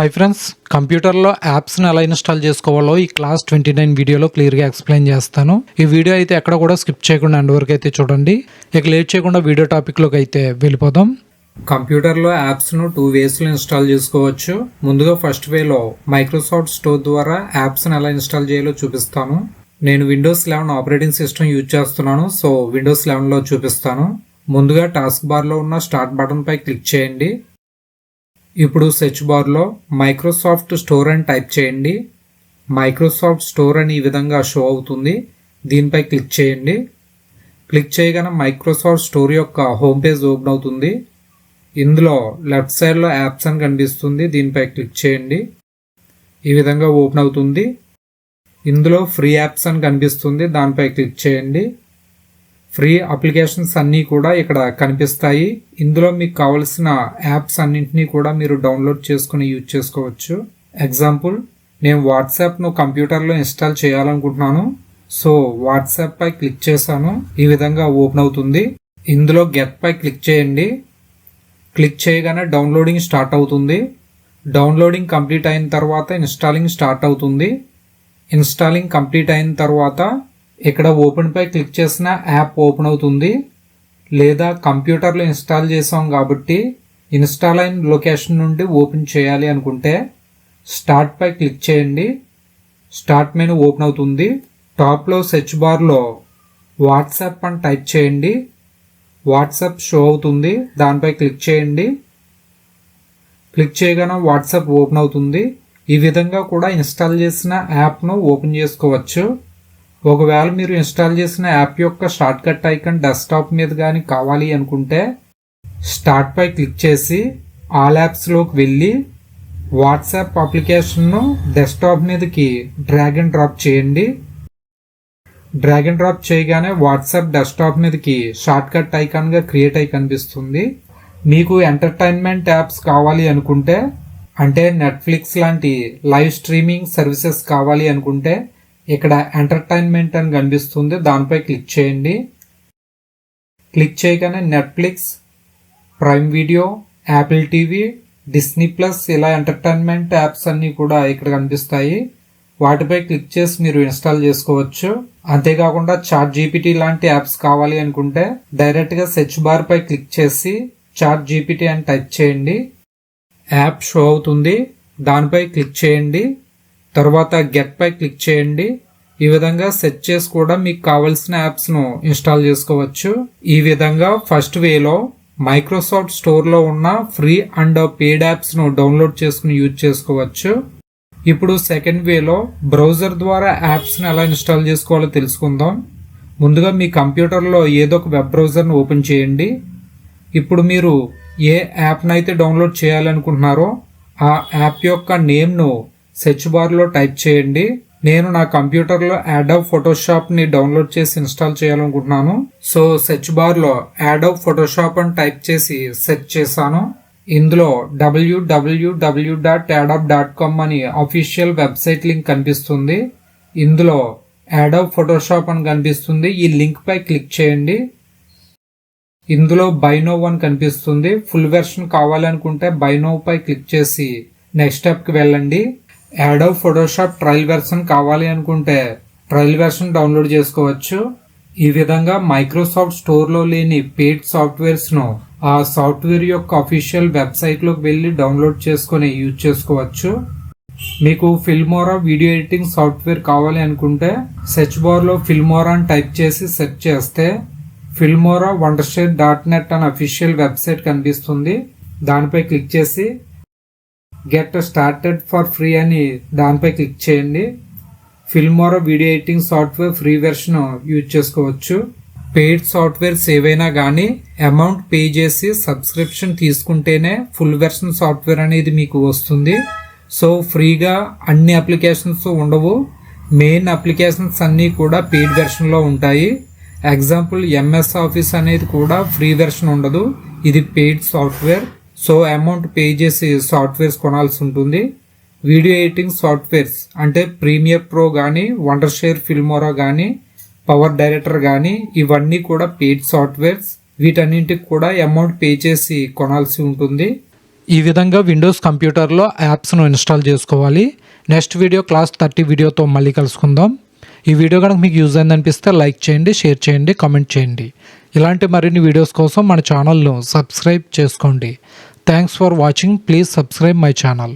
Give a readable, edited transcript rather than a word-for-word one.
Hi friends, కంప్యూటర్లో యాప్స్ని ఎలా ఇన్స్టాల్ చేసుకోవాలో ఈ క్లాస్ 29 వీడియోలో క్లియర్గా ఎక్స్ప్లెయిన్ చేస్తాను. ఈ వీడియో అయితే ఎక్కడ కూడా స్కిప్ చేయకుండా ఎండ్ వరకు అయితే చూడండి. ఇక లేట్ చేయకుండా వీడియో టాపిక్లోకి అయితే వెళ్ళిపోదాం. కంప్యూటర్లో యాప్స్ను 2 వేస్లో ఇన్స్టాల్ చేసుకోవచ్చు. ముందుగా ఫస్ట్ వేలో మైక్రోసాఫ్ట్ స్టోర్ ద్వారా యాప్స్ని ఎలా ఇన్స్టాల్ చేయాలో చూపిస్తాను. నేను విండోస్ 11 ఆపరేటింగ్ సిస్టమ్ యూజ్ చేస్తున్నాను, సో విండోస్ 11లో చూపిస్తాను. ముందుగా టాస్క్ బార్లో ఉన్న స్టార్ట్ బటన్ పై క్లిక్ చేయండి. ఇప్పుడు సెర్చ్ బార్లో మైక్రోసాఫ్ట్ స్టోర్ అని టైప్ చేయండి. మైక్రోసాఫ్ట్ స్టోర్ అని ఈ విధంగా షో అవుతుంది. దీనిపై క్లిక్ చేయండి. క్లిక్ చేయగానే మైక్రోసాఫ్ట్ స్టోర్ యొక్క హోమ్ పేజ్ ఓపెన్ అవుతుంది. ఇందులో లెఫ్ట్ సైడ్లో యాప్స్ అని కనిపిస్తుంది. దీనిపై క్లిక్ చేయండి. ఈ విధంగా ఓపెన్ అవుతుంది. ఇందులో ఫ్రీ యాప్స్ అని కనిపిస్తుంది. దానిపై క్లిక్ చేయండి. ఫ్రీ అప్లికేషన్స్ అన్నీ కూడా ఇక్కడ కనిపిస్తాయి. ఇందులో మీకు కావలసిన యాప్స్ అన్నింటినీ కూడా మీరు డౌన్లోడ్ చేసుకుని యూజ్ చేసుకోవచ్చు. ఎగ్జాంపుల్, నేను వాట్సాప్ను కంప్యూటర్లో ఇన్స్టాల్ చేయాలనుకుంటున్నాను. సో వాట్సాప్ పై క్లిక్ చేశాను. ఈ విధంగా ఓపెన్ అవుతుంది. ఇందులో గెట్ పై క్లిక్ చేయండి. క్లిక్ చేయగానే డౌన్లోడింగ్ స్టార్ట్ అవుతుంది. డౌన్లోడింగ్ కంప్లీట్ అయిన తర్వాత ఇన్స్టాలింగ్ స్టార్ట్ అవుతుంది. ఇన్స్టాలింగ్ కంప్లీట్ అయిన తర్వాత ఇక్కడ ఓపెన్ పై క్లిక్ చేసిన యాప్ ఓపెన్ అవుతుంది. లేదా కంప్యూటర్లో ఇన్స్టాల్ చేసాం కాబట్టి ఇన్స్టాల్ అయిన లొకేషన్ నుండి ఓపెన్ చేయాలి అనుకుంటే స్టార్ట్ పై క్లిక్ చేయండి. స్టార్ట్ మెనూ ఓపెన్ అవుతుంది. టాప్లో సెర్చ్ బార్లో వాట్సాప్ అని టైప్ చేయండి. వాట్సాప్ షో అవుతుంది. దానిపై క్లిక్ చేయండి. క్లిక్ చేయగానే వాట్సాప్ ఓపెన్ అవుతుంది. ఈ విధంగా కూడా ఇన్స్టాల్ చేసిన యాప్ను ఓపెన్ చేసుకోవచ్చు. ఒకవేళ మీరు ఇన్స్టాల్ చేసిన యాప్ యొక్క షార్ట్ కట్ ఐకాన్ డెస్క్టాప్ మీద కానీ కావాలి అనుకుంటే స్టార్ట్ పై క్లిక్ చేసి ఆల్ యాప్స్లోకి వెళ్ళి వాట్సాప్ అప్లికేషన్ను డెస్క్టాప్ మీదకి డ్రాగ్ అండ్ డ్రాప్ చేయండి. డ్రాగ్ అండ్ డ్రాప్ చేయగానే వాట్సాప్ డెస్క్టాప్ మీదకి షార్ట్ కట్ ఐకాన్గా క్రియేట్ అయి కనిపిస్తుంది. మీకు ఎంటర్టైన్మెంట్ యాప్స్ కావాలి అనుకుంటే, అంటే నెట్ఫ్లిక్స్ లాంటి లైవ్ స్ట్రీమింగ్ సర్వీసెస్ కావాలి అనుకుంటే ఇక్కడ ఎంటర్టైన్మెంట్ అని కనిపిస్తుంది. దానిపై క్లిక్ చేయండి. క్లిక్ చేయగానే Netflix, prime video, Apple TV, Disney plus ఇలా ఎంటర్టైన్మెంట్ యాప్స్ అన్నీ కూడా ఇక్కడ కనిపిస్తాయి. వాటిపై క్లిక్ చేసి మీరు ఇన్స్టాల్ చేసుకోవచ్చు. అంతేకాకుండా చాట్ జీపీటీ లాంటి యాప్స్ కావాలి అనుకుంటే డైరెక్ట్గా సెర్చ్ బార్ పై క్లిక్ చేసి చాట్ జీపీటీ అని టైప్ చేయండి. యాప్ షో అవుతుంది. దానిపై క్లిక్ చేయండి. తర్వాత గెట్ పై క్లిక్ చేయండి. ఈ విధంగా సెర్చ్ చేసి కూడా మీకు కావలసిన యాప్స్ను ఇన్స్టాల్ చేసుకోవచ్చు. ఈ విధంగా ఫస్ట్ వేలో మైక్రోసాఫ్ట్ స్టోర్లో ఉన్న ఫ్రీ అండ్ పెయిడ్ యాప్స్ను డౌన్లోడ్ చేసుకుని యూజ్ చేసుకోవచ్చు. ఇప్పుడు సెకండ్ వేలో బ్రౌజర్ ద్వారా యాప్స్ని ఎలా ఇన్స్టాల్ చేసుకోవాలో తెలుసుకుందాం. ముందుగా మీ కంప్యూటర్లో ఏదో ఒక వెబ్ బ్రౌజర్ను ఓపెన్ చేయండి. ఇప్పుడు మీరు ఏ యాప్నైతే డౌన్లోడ్ చేయాలనుకుంటున్నారో ఆ యాప్ యొక్క నేమ్ను సెర్చ్ బార్లో టైప్ చేయండి. నేను నా కంప్యూటర్లో అడోబ్ ఫోటోషాప్ని డౌన్లోడ్ చేసి ఇన్స్టాల్ చేయాలనుకుంటున్నాను. సో సెర్చ్ బార్లో అడోబ్ ఫోటోషాప్ అని టైప్ చేసి సెర్చ్ చేశాను. ఇందులో www.adobe.com అని అఫీషియల్ వెబ్సైట్ లింక్ కనిపిస్తుంది. ఇందులో అడోబ్ ఫోటోషాప్ అని కనిపిస్తుంది. ఈ లింక్ పై క్లిక్ చేయండి. ఇందులో బై నౌ అని కనిపిస్తుంది. ఫుల్ వెర్షన్ కావాలనుకుంటే బై నౌ పై క్లిక్ చేసి నెక్స్ట్ స్టెప్కి వెళ్ళండి. అడోబ్ ఫోటోషాప్ ట్రయల్ వెర్షన్ కావాలి అనుకుంటే ట్రయల్ వెర్షన్ డౌన్లోడ్ చేసుకోవచ్చు. ఈ విధంగా మైక్రోసాఫ్ట్ స్టోర్లో లేని పెయిడ్ సాఫ్ట్వేర్స్ను ఆ సాఫ్ట్వేర్ యొక్క అఫీషియల్ వెబ్సైట్లోకి వెళ్ళి డౌన్లోడ్ చేసుకుని యూజ్ చేసుకోవచ్చు. మీకు ఫిల్మోరా వీడియో ఎడిటింగ్ సాఫ్ట్వేర్ కావాలి అనుకుంటే సెర్చ్ బార్లో ఫిల్మోరా అని టైప్ చేసి సెర్చ్ చేస్తే ఫిల్మోరా wondershare.net అని అఫీషియల్ వెబ్సైట్ కనిపిస్తుంది. దానిపై క్లిక్ చేసి గెట్ స్టార్టెడ్ ఫర్ ఫ్రీ అని దానిపై క్లిక్ చేయండి. Filmora video editing software free version use చేసుకోవచ్చు. పెయిడ్ సాఫ్ట్వేర్స్ ఏవైనా కానీ అమౌంట్ పే చేసి సబ్స్క్రిప్షన్ తీసుకుంటేనే ఫుల్ వెర్షన్ సాఫ్ట్వేర్ అనేది మీకు వస్తుంది. సో ఫ్రీగా అన్ని అప్లికేషన్స్ ఉండవు. మెయిన్ అప్లికేషన్స్ అన్నీ కూడా పెయిడ్ వెర్షన్లో ఉంటాయి. ఎగ్జాంపుల్ ఎంఎస్ ఆఫీస్ అనేది కూడా ఫ్రీ వెర్షన్ ఉండదు. ఇది paid software. So amount pay చేసి సాఫ్ట్వేర్స్ కొనాల్సి ఉంటుంది. వీడియో ఎడిటింగ్ సాఫ్ట్వేర్స్ అంటే ప్రీమియర్ ప్రో కానీ, వండర్షేర్ ఫిల్మోరా కానీ, పవర్ డైరెక్టర్ కానీ ఇవన్నీ కూడా పెయిడ్ సాఫ్ట్వేర్స్. వీటన్నింటికి కూడా అమౌంట్ పే చేసి కొనాల్సి ఉంటుంది. ఈ విధంగా విండోస్ కంప్యూటర్లో యాప్స్ను ఇన్స్టాల్ చేసుకోవాలి. నెక్స్ట్ వీడియో క్లాస్ 30 వీడియోతో మళ్ళీ కలుసుకుందాం. ఈ వీడియో కనుక మీకు యూజ్ అయిందనిపిస్తే లైక్ చేయండి, షేర్ చేయండి, కామెంట్ చేయండి. ఇలాంటి మరిన్ని వీడియోస్ కోసం మన ఛానల్ను సబ్స్క్రైబ్ చేసుకోండి. Thanks for watching. Please subscribe my channel.